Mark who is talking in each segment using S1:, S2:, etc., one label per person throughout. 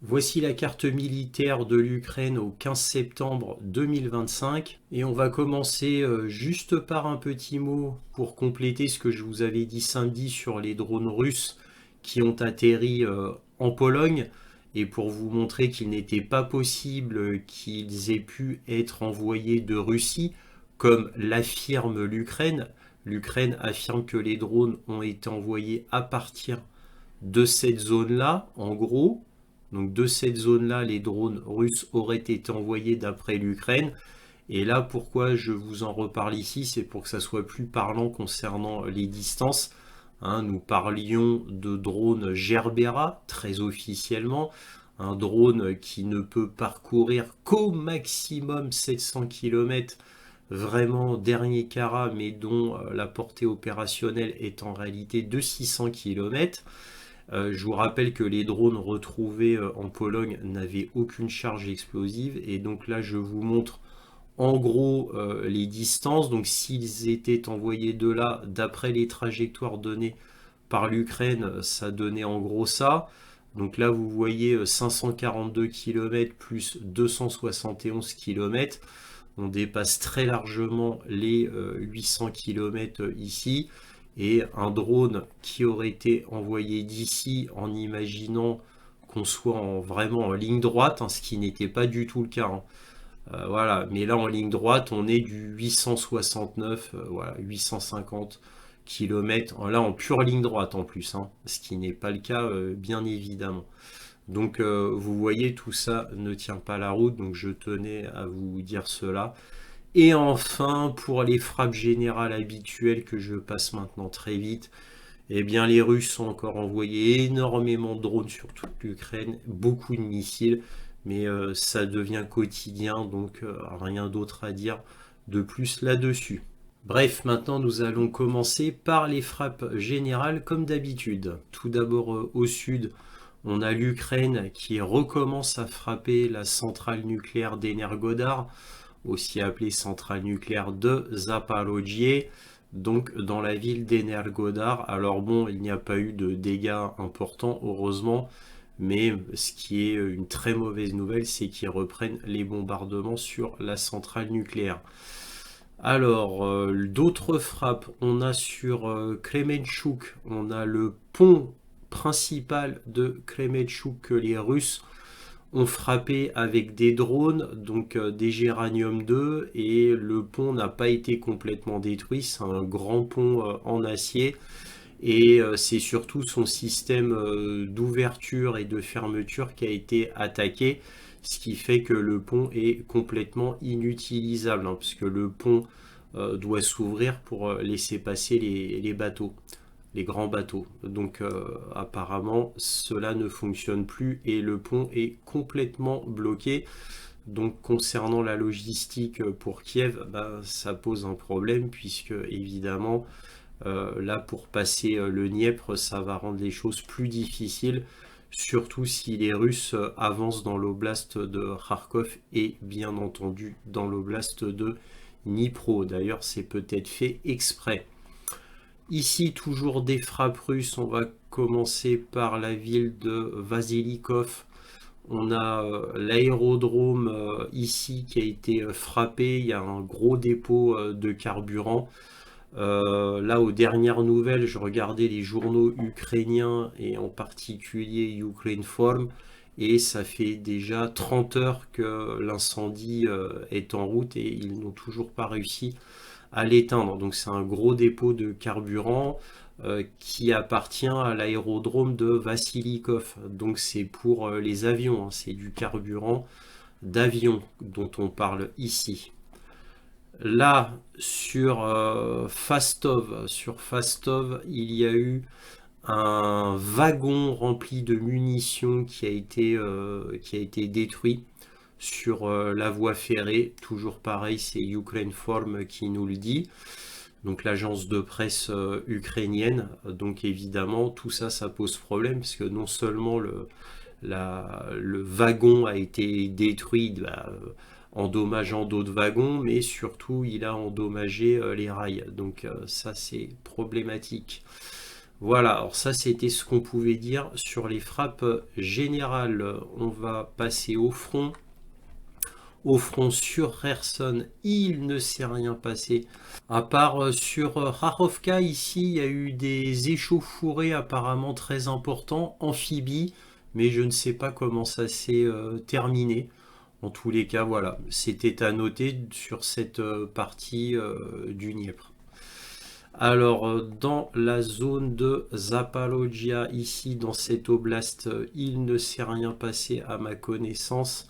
S1: Voici la carte militaire de l'Ukraine au 15 septembre 2025 et on va commencer juste par un petit mot pour compléter ce que je vous avais dit samedi sur les drones russes qui ont atterri en Pologne et pour vous montrer qu'il n'était pas possible qu'ils aient pu être envoyés de Russie comme l'affirme l'Ukraine. L'Ukraine affirme que les drones ont été envoyés à partir de cette zone-là, en gros. Donc de cette zone-là, les drones russes auraient été envoyés d'après l'Ukraine. Et là, pourquoi je vous en reparle ici, c'est pour que ça soit plus parlant concernant les distances. Nous parlions de drone Gerbera, très officiellement, un drone qui ne peut parcourir qu'au maximum 700 km, vraiment dernier carat, mais dont la portée opérationnelle est en réalité de 600 km. Je vous rappelle que les drones retrouvés en Pologne n'avaient aucune charge explosive et donc là je vous montre en gros les distances. Donc s'ils étaient envoyés de là, d'après les trajectoires données par l'Ukraine, ça donnait en gros ça. Donc là vous voyez 542 km plus 271 km. On dépasse très largement les 800 km ici. Et un drone qui aurait été envoyé d'ici en imaginant qu'on soit vraiment en ligne droite, ce qui n'était pas du tout le cas. Voilà, mais là en ligne droite, on est du 869, voilà, 850 km, là en pure ligne droite en plus, ce qui n'est pas le cas bien évidemment. Donc vous voyez, tout ça ne tient pas la route, donc je tenais à vous dire cela. Et enfin, pour les frappes générales habituelles que je passe maintenant très vite, eh bien les Russes ont encore envoyé énormément de drones sur toute l'Ukraine, beaucoup de missiles, mais ça devient quotidien, donc rien d'autre à dire de plus là-dessus. Bref, maintenant nous allons commencer par les frappes générales comme d'habitude. Tout d'abord au sud, on a l'Ukraine qui recommence à frapper la centrale nucléaire d'Energodar, aussi appelée centrale nucléaire de Zaporojye, donc dans la ville d'Energodar. Alors bon, il n'y a pas eu de dégâts importants, heureusement, mais ce qui est une très mauvaise nouvelle, c'est qu'ils reprennent les bombardements sur la centrale nucléaire. Alors, d'autres frappes, on a sur Kremenchuk, on a le pont principal de Kremenchuk que les Russes ont frappé avec des drones, donc des Géranium 2, et le pont n'a pas été complètement détruit, c'est un grand pont en acier, et c'est surtout son système d'ouverture et de fermeture qui a été attaqué, ce qui fait que le pont est complètement inutilisable, puisque le pont doit s'ouvrir pour laisser passer les bateaux, les grands bateaux. Donc apparemment cela ne fonctionne plus et le pont est complètement bloqué. Donc concernant la logistique pour Kiev, ça pose un problème puisque évidemment là pour passer le Dniepr, ça va rendre les choses plus difficiles, surtout si les Russes avancent dans l'oblast de Kharkov et bien entendu dans l'oblast de Dnipro. D'ailleurs c'est peut-être fait exprès. Ici, toujours des frappes russes. On va commencer par la ville de Vasilikov. On a l'aérodrome ici qui a été frappé. Il y a un gros dépôt de carburant. Là, aux dernières nouvelles, je regardais les journaux ukrainiens et en particulier Ukraine Forum. Et ça fait déjà 30 heures que l'incendie est en route et ils n'ont toujours pas réussi à l'éteindre. Donc c'est un gros dépôt de carburant qui appartient à l'aérodrome de Vassilikov. Donc c'est pour les avions, c'est du carburant d'avion dont on parle ici. Là, sur Fastov, il y a eu un wagon rempli de munitions qui a été détruit sur la voie ferrée. Toujours pareil, c'est Ukraine Forum qui nous le dit. Donc l'agence de presse ukrainienne. Donc évidemment, tout ça, ça pose problème parce que non seulement le wagon a été détruit, endommageant d'autres wagons, mais surtout il a endommagé les rails. Donc ça, c'est problématique. Voilà, alors ça c'était ce qu'on pouvait dire sur les frappes générales. On va passer au front. Au front sur Kherson, il ne s'est rien passé. À part sur Rarovka, ici, il y a eu des échauffourées apparemment très importants, amphibies, mais je ne sais pas comment ça s'est terminé. En tous les cas, voilà, c'était à noter sur cette partie du Dniepr. Alors, dans la zone de Zaporojia, ici, dans cette oblast, il ne s'est rien passé à ma connaissance.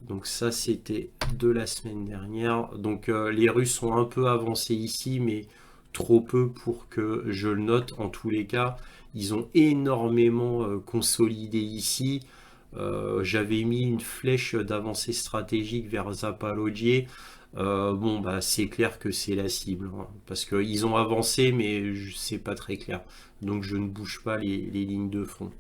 S1: Donc ça, c'était de la semaine dernière. Donc les Russes ont un peu avancé ici, mais trop peu pour que je le note. En tous les cas, ils ont énormément consolidé ici. J'avais mis une flèche d'avancée stratégique vers Zaporojye. Bon, bah, c'est clair que c'est la cible, hein, parce qu'ils ont avancé, mais c'est pas très clair. Donc je ne bouge pas les lignes de front.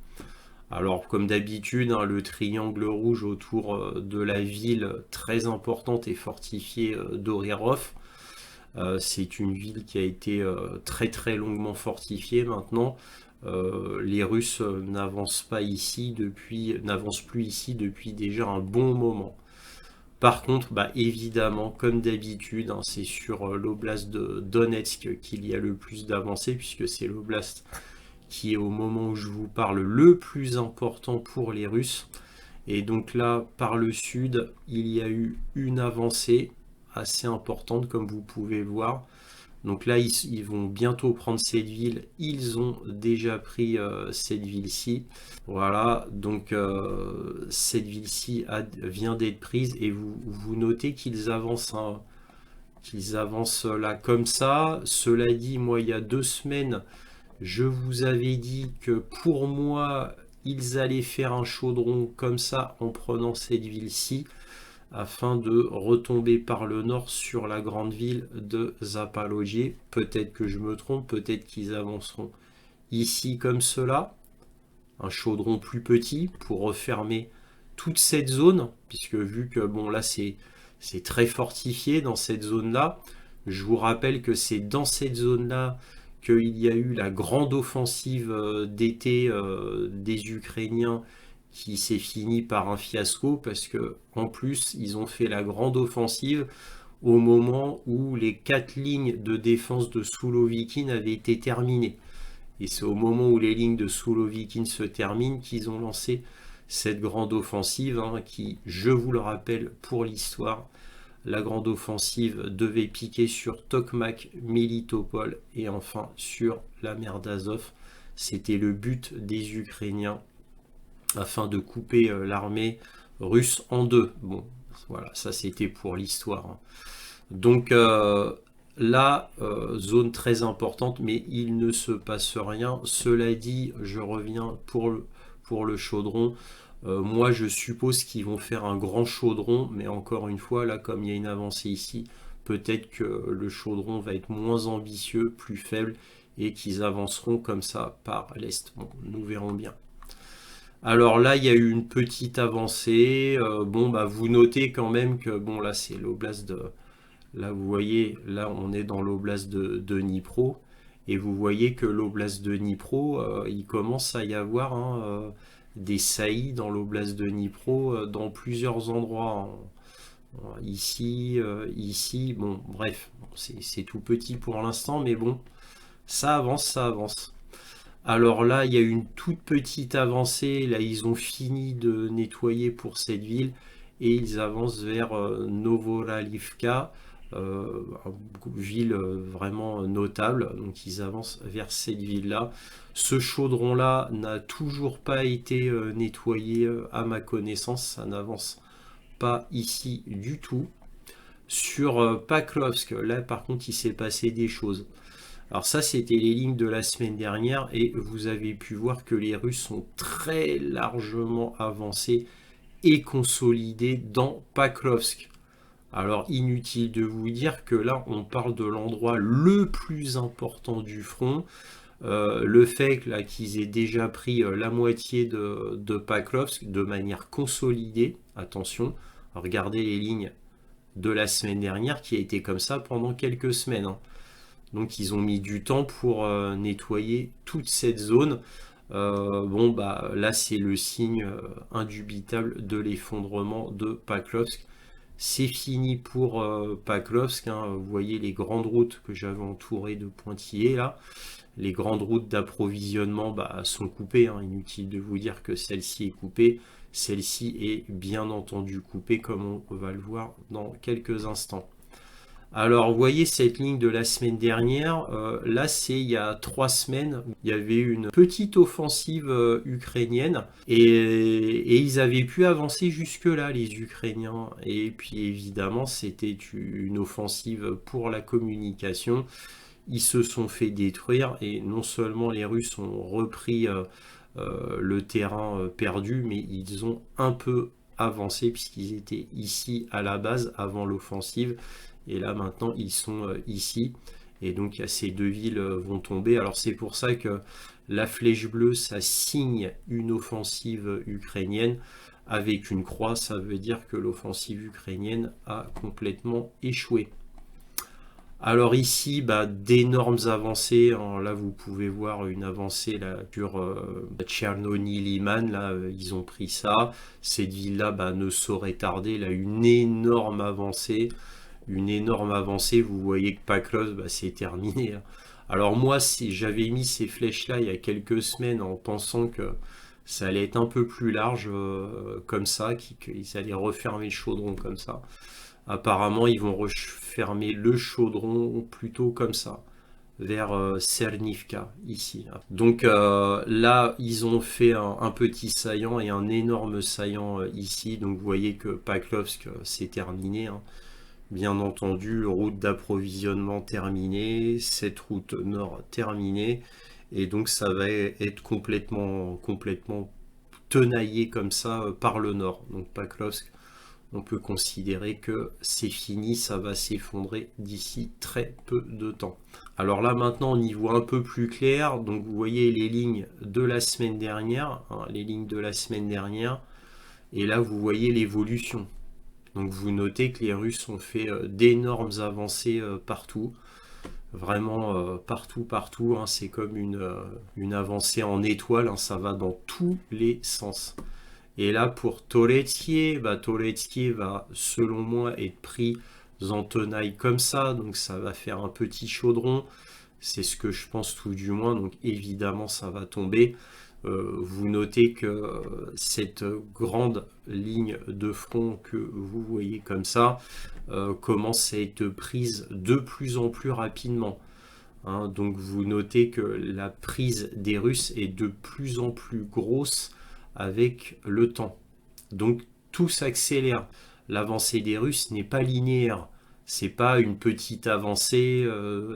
S1: Alors, comme d'habitude, hein, le triangle rouge autour de la ville très importante et fortifiée d'Orirov. C'est une ville qui a été très très longuement fortifiée maintenant. Les Russes n'avancent plus ici depuis déjà un bon moment. Par contre, bah, évidemment, comme d'habitude, hein, c'est sur l'oblast de Donetsk qu'il y a le plus d'avancées, puisque c'est l'oblast qui est au moment où je vous parle le plus important pour les Russes. Et donc là, par le sud, il y a eu une avancée assez importante, comme vous pouvez le voir. Donc là, ils vont bientôt prendre cette ville. Ils ont déjà pris cette ville-ci. Voilà, donc cette ville-ci vient d'être prise. Et vous notez qu'ils avancent, hein, qu'ils avancent là comme ça. Cela dit, moi, il y a 2 semaines, je vous avais dit que pour moi, ils allaient faire un chaudron comme ça en prenant cette ville-ci afin de retomber par le nord sur la grande ville de Zaporojye. Peut-être que je me trompe, peut-être qu'ils avanceront ici comme cela, un chaudron plus petit pour refermer toute cette zone, puisque vu que bon là c'est très fortifié dans cette zone-là, je vous rappelle que c'est dans cette zone-là qu'il y a eu la grande offensive d'été des Ukrainiens qui s'est finie par un fiasco parce que en plus ils ont fait la grande offensive au moment où les 4 lignes de défense de Soulovikine avaient été terminées. Et c'est au moment où les lignes de Soulovikine se terminent qu'ils ont lancé cette grande offensive hein, qui, je vous le rappelle pour l'histoire, la grande offensive devait piquer sur Tokmak, Melitopol et enfin sur la mer d'Azov. C'était le but des Ukrainiens afin de couper l'armée russe en deux. Bon, voilà, ça c'était pour l'histoire. Hein. Donc là, zone très importante, mais il ne se passe rien. Cela dit, je reviens pour le chaudron. Moi, je suppose qu'ils vont faire un grand chaudron, mais encore une fois, là, comme il y a une avancée ici, peut-être que le chaudron va être moins ambitieux, plus faible, et qu'ils avanceront comme ça par l'est. Bon, nous verrons bien. Alors là, il y a eu une petite avancée. Bon, bah, vous notez quand même que, bon, là, c'est l'oblast de... Là, vous voyez, là, on est dans l'oblast de Dnipro. Et vous voyez que l'oblast de Dnipro, il commence à y avoir hein, des saillies dans l'oblast de Dnipro dans plusieurs endroits. Hein. Ici, ici, bon, bref, c'est tout petit pour l'instant, mais bon, ça avance, ça avance. Alors là, il y a une toute petite avancée. Là, ils ont fini de nettoyer pour cette ville et ils avancent vers Novoralivka, une ville vraiment notable. Donc, ils avancent vers cette ville-là. Ce chaudron-là n'a toujours pas été nettoyé à ma connaissance. Ça n'avance pas ici du tout. Sur Paklovsk, là, par contre, il s'est passé des choses. Alors ça, c'était les lignes de la semaine dernière et vous avez pu voir que les Russes sont très largement avancés et consolidés dans Pakrovsk. Alors inutile de vous dire que là, on parle de l'endroit le plus important du front. Le fait là, qu'ils aient déjà pris la moitié de Pakrovsk de manière consolidée, attention, regardez les lignes de la semaine dernière qui a été comme ça pendant quelques semaines. Hein. Donc ils ont mis du temps pour nettoyer toute cette zone. Bon, bah là c'est le signe indubitable de l'effondrement de Paklovsk. C'est fini pour Paklovsk, hein. Vous voyez les grandes routes que j'avais entourées de pointillés là. Les grandes routes d'approvisionnement bah, sont coupées, hein. Inutile de vous dire que celle-ci est coupée. Celle-ci est bien entendu coupée comme on va le voir dans quelques instants. Alors, vous voyez cette ligne de la semaine dernière, là c'est il y a 3 semaines, il y avait une petite offensive ukrainienne et ils avaient pu avancer jusque-là, les Ukrainiens. Et puis évidemment, c'était une offensive pour la communication. Ils se sont fait détruire et non seulement les Russes ont repris le terrain perdu, mais ils ont un peu avancé puisqu'ils étaient ici à la base avant l'offensive. Et là maintenant ils sont ici. Et donc ces deux villes vont tomber. Alors c'est pour ça que la flèche bleue, ça signe une offensive ukrainienne. Avec une croix, ça veut dire que l'offensive ukrainienne a complètement échoué. Alors ici, bah, d'énormes avancées, hein. Là, vous pouvez voir une avancée là, sur Tchernobyl-Liman. Là, ils ont pris ça. Cette ville-là bah, ne saurait tarder. Là, une énorme avancée. Une énorme avancée. Vous voyez que Paklovsk, bah, c'est terminé, hein. Alors moi, j'avais mis ces flèches-là il y a quelques semaines en pensant que ça allait être un peu plus large comme ça, qu'ils allaient refermer le chaudron comme ça. Apparemment, ils vont refermer le chaudron plutôt comme ça, vers Cernivka, ici. Donc là, ils ont fait un petit saillant et un énorme saillant ici. Donc vous voyez que Paklovsk, c'est terminé, hein. Bien entendu, route d'approvisionnement terminée, cette route nord terminée. Et donc ça va être complètement tenaillé comme ça par le nord. Donc Paklovsk, on peut considérer que c'est fini, ça va s'effondrer d'ici très peu de temps. Alors là maintenant on y voit un peu plus clair, donc vous voyez les lignes de la semaine dernière, hein, les lignes de la semaine dernière, et là vous voyez l'évolution. Donc vous notez que les Russes ont fait d'énormes avancées partout, vraiment partout, hein. C'est comme une avancée en étoile, hein, ça va dans tous les sens. Et là, pour Toretskiy, bah, Toretskiy va, selon moi, être pris en tenaille comme ça. Donc, ça va faire un petit chaudron. C'est ce que je pense tout du moins. Donc, évidemment, ça va tomber. Vous notez que cette grande ligne de front que vous voyez comme ça commence à être prise de plus en plus rapidement, hein. Donc, vous notez que la prise des Russes est de plus en plus grosse avec le temps. Donc tout s'accélère. L'avancée des Russes n'est pas linéaire. C'est pas une petite avancée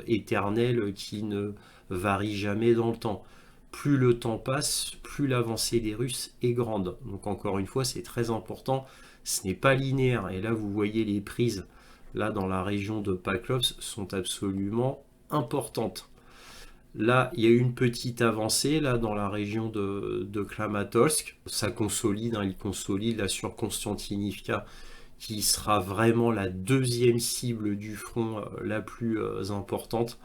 S1: éternelle qui ne varie jamais dans le temps. Plus le temps passe, plus l'avancée des Russes est grande. Donc encore une fois, c'est très important. Ce n'est pas linéaire. Et là, vous voyez les prises là dans la région de Paklovsk sont absolument importantes. Là, il y a eu une petite avancée là dans la région de Kramatorsk. Ça consolide, hein, il consolide là sur Konstantinivka, qui sera vraiment la deuxième cible du front la plus importante.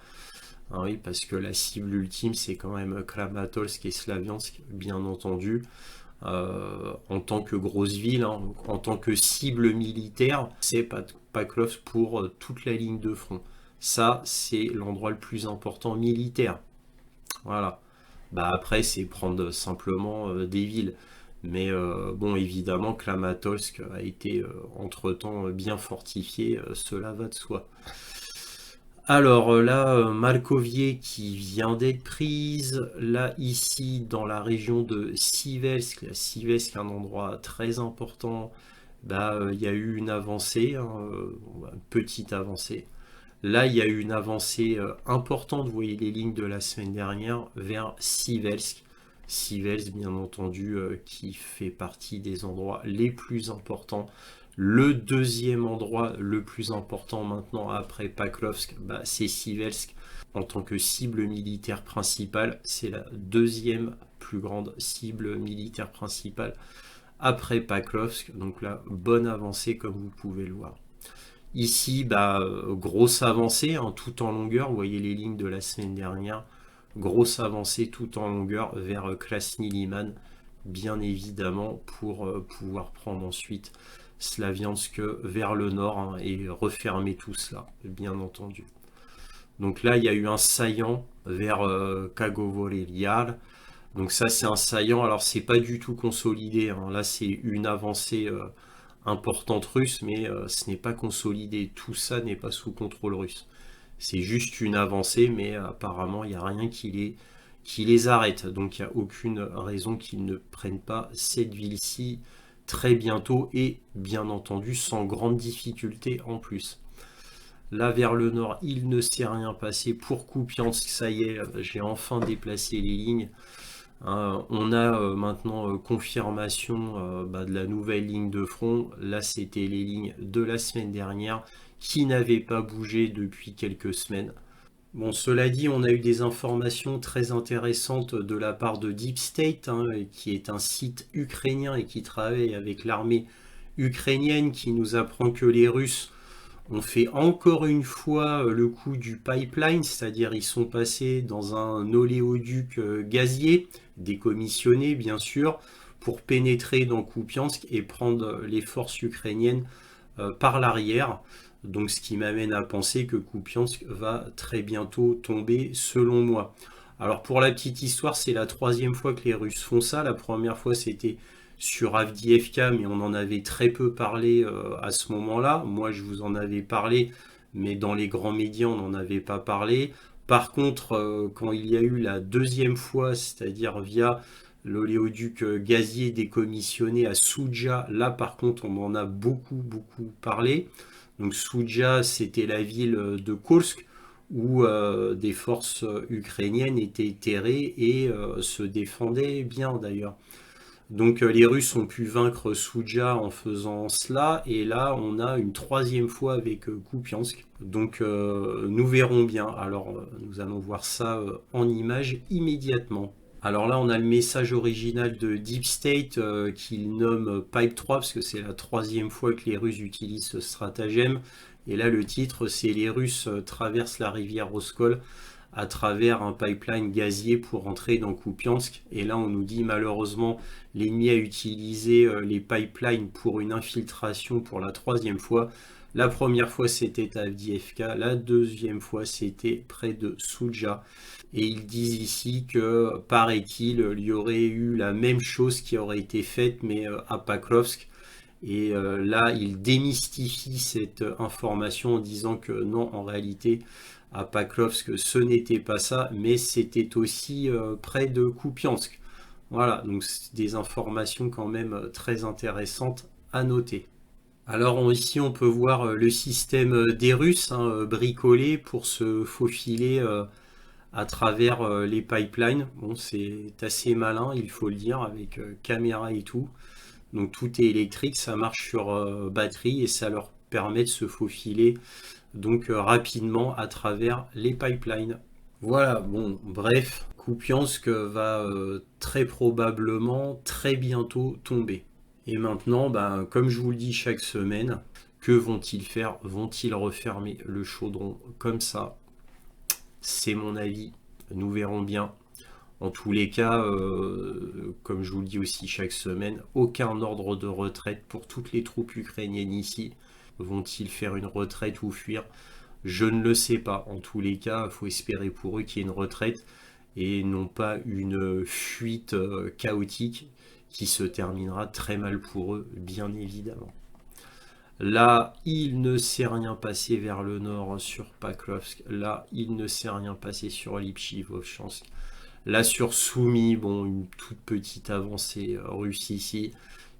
S1: Ah oui, parce que la cible ultime, c'est quand même Kramatorsk et Slaviansk, bien entendu, en tant que grosse ville, hein, en tant que cible militaire, c'est Paklovsk pour toute la ligne de front. Ça, c'est l'endroit le plus important militaire. Voilà. Bah après, c'est prendre simplement des villes. Mais bon, évidemment, Kramatorsk a été entre-temps bien fortifié, cela va de soi. Alors là, Malkovier qui vient d'être prise. Là, ici, dans la région de Sivelsk, Sivelsk, un endroit très important, bah, il y a eu une avancée, hein, une petite avancée. Là, il y a eu une avancée importante, vous voyez les lignes de la semaine dernière, vers Sivelsk. Sivelsk, bien entendu, qui fait partie des endroits les plus importants. Le deuxième endroit le plus important maintenant après Paklovsk, bah, c'est Sivelsk. En tant que cible militaire principale, c'est la deuxième plus grande cible militaire principale après Paklovsk. Donc là, bonne avancée comme vous pouvez le voir. Ici, grosse avancée, hein, tout en longueur. Vous voyez les lignes de la semaine dernière. Grosse avancée tout en longueur vers Krasny Liman, bien évidemment, pour pouvoir prendre ensuite Slaviansk vers le nord, hein, et refermer tout cela, bien entendu. Donc là, il y a eu un saillant vers Kagovore Yar. Donc ça, c'est un saillant. Alors, c'est pas du tout consolidé, hein. Là, c'est une avancée importante russe, mais ce n'est pas consolidé. Tout ça n'est pas sous contrôle russe. C'est juste une avancée, mais apparemment, il n'y a rien qui les arrête. Donc, il n'y a aucune raison qu'ils ne prennent pas cette ville-ci très bientôt et, bien entendu, sans grande difficulté en plus. Là, vers le nord, il ne s'est rien passé. Pour Kupiansk, ça y est, j'ai enfin déplacé les lignes. On a maintenant confirmation de la nouvelle ligne de front. Là, c'était les lignes de la semaine dernière qui n'avaient pas bougé depuis quelques semaines. Bon, cela dit, on a eu des informations très intéressantes de la part de Deep State, hein, qui est un site ukrainien et qui travaille avec l'armée ukrainienne, qui nous apprend que les Russes ont fait encore une fois le coup du pipeline, c'est-à-dire ils sont passés dans un oléoduc gazier, décommissionné bien sûr, pour pénétrer dans Kupiansk et prendre les forces ukrainiennes par l'arrière. Donc ce qui m'amène à penser que Kupiansk va très bientôt tomber selon moi. Alors pour la petite histoire, c'est la troisième fois que les Russes font ça. La première fois c'était sur Avdiivka, mais on en avait très peu parlé à ce moment-là. Moi je vous en avais parlé, mais dans les grands médias on n'en avait pas parlé. Par contre, quand il y a eu la deuxième fois, c'est-à-dire via l'oléoduc gazier décommissionné à Souja, là par contre on en a beaucoup parlé. Donc Souja, c'était la ville de Kursk où des forces ukrainiennes étaient terrées et se défendaient bien d'ailleurs. Donc les Russes ont pu vaincre Souja en faisant cela, et là on a une troisième fois avec Kupiansk. Donc nous verrons bien. Alors nous allons voir ça en image immédiatement. Alors là, on a le message original de Deep State qu'il nomme Pipe 3 parce que c'est la troisième fois que les Russes utilisent ce stratagème. Et là, le titre, c'est les Russes traversent la rivière Oskol à travers un pipeline gazier pour entrer dans Kupiansk. Et là, on nous dit malheureusement, l'ennemi a utilisé les pipelines pour une infiltration pour la troisième fois. La première fois, c'était à Avdiivka. La deuxième fois, c'était près de Souja. Et ils disent ici que, paraît-il, il y aurait eu la même chose qui aurait été faite, mais à Pakrovsk. Et là, ils démystifient cette information en disant que non, en réalité, à Pakrovsk, ce n'était pas ça, mais c'était aussi près de Kupiansk. Voilà, donc c'est des informations quand même très intéressantes à noter. Alors ici on peut voir le système des Russes, hein, bricolé pour se faufiler à travers les pipelines. Bon, c'est assez malin, il faut le dire, avec caméra et tout. Donc tout est électrique, ça marche sur batterie et ça leur permet de se faufiler donc rapidement à travers les pipelines. Voilà, bon, bref, Kupiansk va très probablement très bientôt tomber. Et maintenant, comme je vous le dis chaque semaine, que vont-ils faire? Vont-ils refermer le chaudron comme ça? C'est mon avis, nous verrons bien. En tous les cas, comme je vous le dis aussi chaque semaine, aucun ordre de retraite pour toutes les troupes ukrainiennes ici. Vont-ils faire une retraite ou fuir? Je ne le sais pas. En tous les cas, il faut espérer pour eux qu'il y ait une retraite et non pas une fuite chaotique qui se terminera très mal pour eux, bien évidemment. Là, il ne s'est rien passé vers le nord sur Pakrovsk. Là, il ne s'est rien passé sur Lipchi-Vovchansk. Là, sur Soumy, bon, une toute petite avancée russe ici,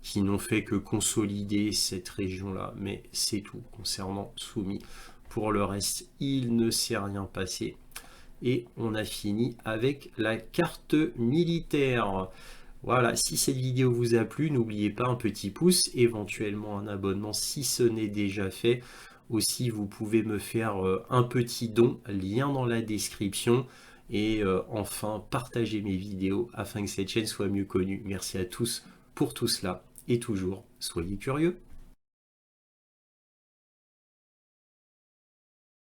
S1: qui n'ont fait que consolider cette région-là. Mais c'est tout concernant Soumy. Pour le reste, il ne s'est rien passé. Et on a fini avec la carte militaire. Voilà, si cette vidéo vous a plu, n'oubliez pas un petit pouce, éventuellement un abonnement si ce n'est déjà fait. Aussi, vous pouvez me faire un petit don, lien dans la description. Et enfin, partagez mes vidéos afin que cette chaîne soit mieux connue. Merci à tous pour tout cela et toujours, soyez curieux.